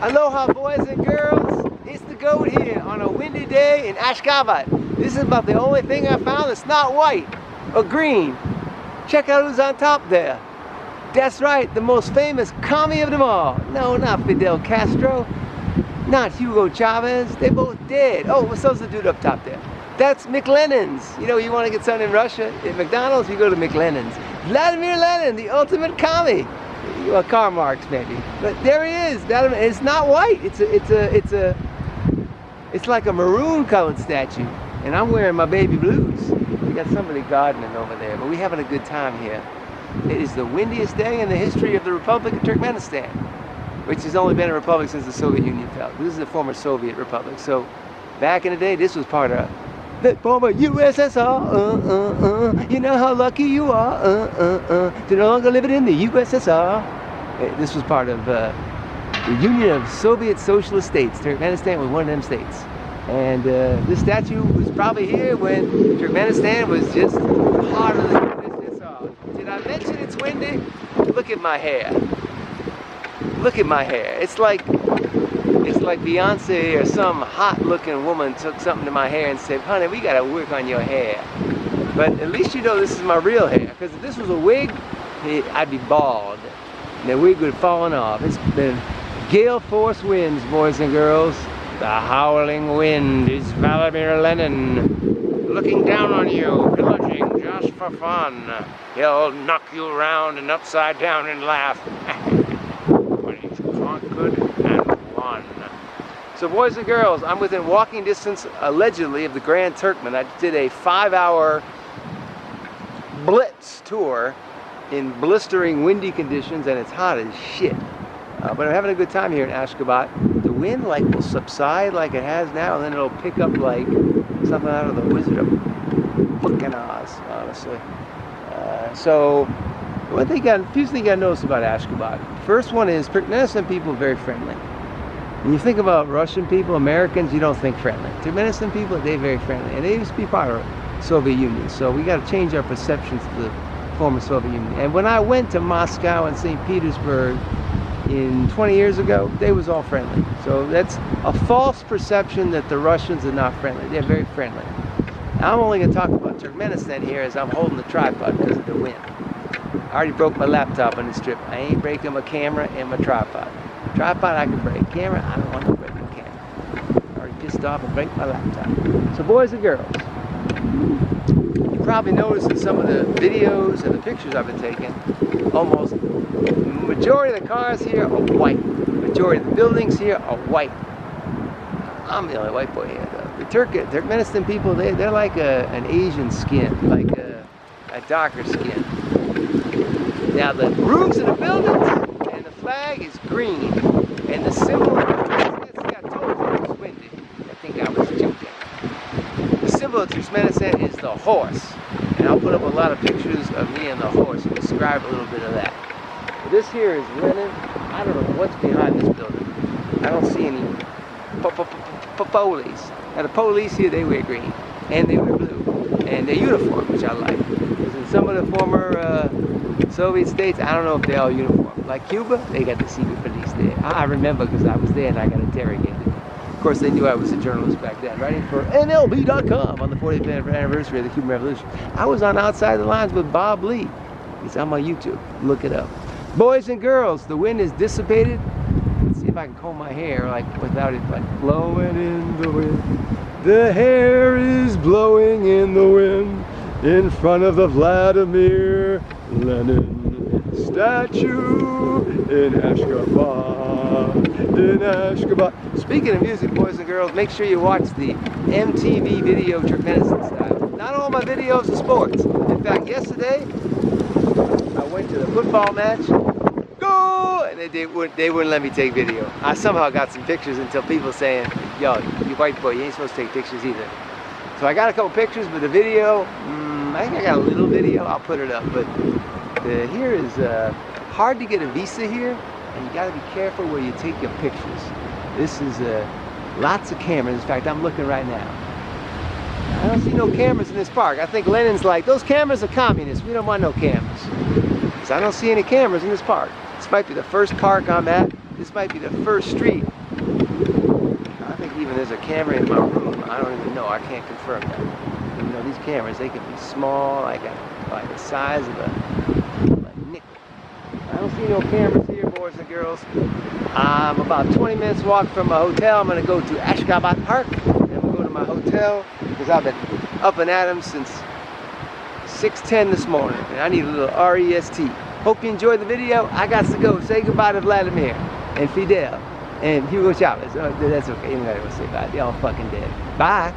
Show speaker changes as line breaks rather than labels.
Aloha, boys and girls. It's the goat here on a windy day in Ashgabat. This is about the only thing I found that's not white or green. Check out who's on top there. That's right, the most famous commie of them all. No, not Fidel Castro, not Hugo Chavez. They're both dead. Oh, what's the dude up top there? That's McLennan's. You know, you want to get something in Russia, at McDonald's, you go to McLennan's. Vladimir Lenin, the ultimate commie. Well, Karl Marx maybe, but there he is. It's not white. It's like a maroon colored statue, and I'm wearing my baby blues. We got somebody gardening over there, but we're having a good time here. It is the windiest day in the history of the Republic of Turkmenistan, which has only been a republic since the Soviet Union fell. This is a former Soviet republic, so back in the day, this was part of the former USSR. You know how lucky you are to no longer live in the USSR. This was part of the Union of Soviet Socialist States. Turkmenistan was one of them states. And this statue was probably here when Turkmenistan was just part of the USSR. Did I mention it's windy? Look at my hair. Look at my hair. It's like Beyonce or some hot-looking woman took something to my hair and said, honey, we gotta work on your hair. But at least you know this is my real hair, because if this was a wig, I'd be bald. And the wig would have fallen off. It's been gale force winds, boys and girls. The howling wind is Vladimir Lenin looking down on you, pillaging just for fun. He'll knock you around and upside down and laugh. But he's conquered and won. So boys and girls, I'm within walking distance, allegedly, of the Grand Turkmen. I did a 5-hour blitz tour in blistering windy conditions, and it's hot as shit. But I'm having a good time here in Ashgabat. The wind will subside like it has now, and then it'll pick up like something out of the Wizard of fucking Oz, honestly. So few things you gotta notice about Ashgabat. First one is Turkmenistan people are very friendly. When you think about Russian people, Americans, you don't think friendly. Turkmenistan people, they're very friendly, and they used to be part of the Soviet Union. So we got to change our perceptions to the former Soviet Union. And when I went to Moscow and St. Petersburg 20 years ago, they was all friendly. So that's a false perception that the Russians are not friendly. They're very friendly. Now, I'm only going to talk about Turkmenistan here as I'm holding the tripod because of the wind. I already broke my laptop on this trip. I ain't breaking my camera and my tripod. Tripod I can break. Camera, I don't want to break my camera. I already pissed off and break my laptop. So boys and girls, you probably noticed in some of the videos and the pictures I've been taking, almost the majority of the cars here are white. The majority of the buildings here are white. I'm the only white boy here though. The Turkmenistan people, they're like an Asian skin, like a darker skin. Now the roofs of the buildings and the flag is green, and the symbol, I told you it was windy. I think I was joking. The symbol of Turkmenistan is the horse, and I'll put up a lot of pictures of me and the horse and describe a little bit of that. But this here is Lenin. I don't know what's behind this building. I don't see any police. Now the police here, they wear green, and they wear blue, and their uniform, which I like. Because in some of the former Soviet states, I don't know if they're all uniform. Like Cuba, they got the secret police there. I remember because I was there and I got interrogated. Of course, they knew I was a journalist back then, writing for MLB.com on the 40th anniversary of the Cuban Revolution. I was on Outside the Lines with Bob Lee. It's on my YouTube. Look it up. Boys and girls, the wind is dissipated. Let's see if I can comb my hair without it blowing in the wind. The hair is blowing in the wind in front of the Vladimir Lenin statue in Ashgabat. In Ashgabat. Speaking of music, boys and girls, make sure you watch the MTV video Turkmenistan style. Not all my videos are sports. In fact, yesterday I went to the football match. Go! And they wouldn't let me take video. I somehow got some pictures until people saying, yo, you white boy, you ain't supposed to take pictures either. So I got a couple pictures, but the video, I think I got a little video. I'll put it up. But here is hard to get a visa here, and you got to be careful where you take your pictures. This is lots of cameras. In fact, I'm looking right now. I don't see no cameras in this park. I think Lenin's like, those cameras are communists. We don't want no cameras. Because I don't see any cameras in this park. This might be the first park I'm at This might be the first street. I think even there's a camera in my room. I don't even know. I can't confirm that. You know, these cameras, they can be small, like the size of a nickel. I don't see no cameras here, boys and girls. I'm about 20 minutes walk from my hotel. I'm going to go to Ashgabat Park. And we'll go to my hotel because I've been up and at 'em since 6:10 this morning. And I need a little REST. Hope you enjoyed the video. I got to go. Say goodbye to Vladimir and Fidel and Hugo Chavez. Oh, that's okay. You don't got to say bye. They're all fucking dead. Bye.